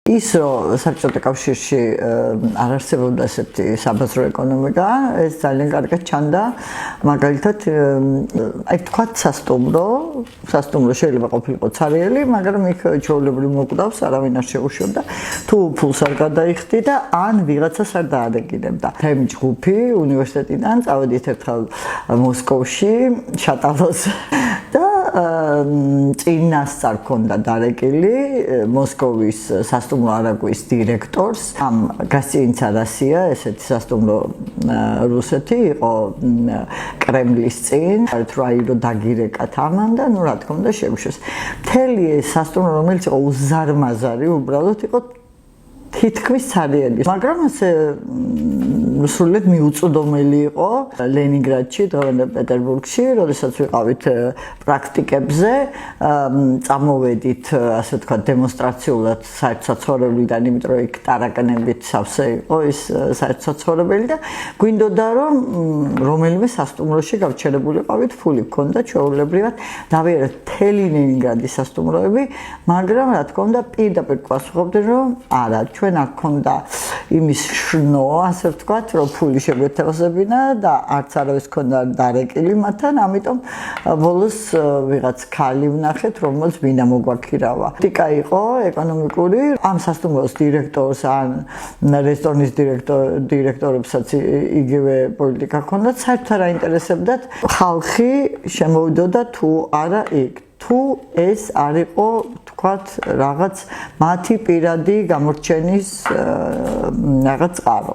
ის რომ საბჭოთა კავშირში არ არსებობდა ესეთი საბაზრო ეკონომიკა, ეს ძალიან კარგად ჩანდა. მაგალითად, აი თქვათ სასტუმრო შეიძლება ყოფილიყო ცარიელი, მაგრამ იქ ჩვეულებრივ მოკვდავს, არავინ არ შეუშვებდა. თუ ფულს არ გადაიხდი და ან ვიღაცას არ დაადეკინებდა. თემი ჯგუფი უნივერსიტეტიდან წავედით ერთხელ მოსკოვში, შატალოს და წინასწარ ქონდა დარეკილი მოსკოვის სასტუმრო არაგვის დირექტორს. ამ გასწინცა რასია, ესეთი სასტუმრო რუსეთი იყო კრემლის წინ, თუ რაირო დაგირეკათ ამან და ნუ რა თქმა უნდა შეგვიშვეს. მთელი ეს სასტუმრო, რომელიც იყო უზარმაზარი, უბრალოდ იყო თითქმის ცარიელი, მაგრამ ასე სრულიად მიუწვდომელი იყო ლენინგრადში, დღევანდელ პეტერბურგში, როდესაც ვიყავით პრაქტიკებზე, წამოვედით, ასე ვთქვათ, დემონსტრაციულად საერთო-საცხოვრებლიდან, იმიტომ რომ იქ ტარაკნებით სავსე იყო ის საერთო-საცხოვრებელი და გვინდოდა რომ რომელიმე სასტუმროში გავჩერებულიყავით, ფული გქონდა ჩვეულებრივად, დავიარეთ მთელი ლენინგრადის სასტუმროები, მაგრამ რა თქმა უნდა პირდაპირ გვასუხობდნენ რომ არა, ჩვენ არ გქონდა იმის შნო, ასე ვთქვათ, რომ ფული შეგვეთავაზებინა და არც არავის ქონდა დარეკილი მათთან, ამიტომ ბოლოს ვიღაც ქალი ვნახეთ, რომელსაც ვინა მოგვაქირავა. ტიკა იყო ეკონომიკური, ამ სასტუმროს დირექტორს ან რესტორნის დირექტორებსაც იგივე პოლიტიკა ჰქონდათ, საერთოდ არ აინტერესებდათ ხალხი შემოვიდოდა თუ არა იქ. თუ ეს არ იყო, თქვათ, რაღაც მათი პირადი გამორჩენის რაღაც წყარო.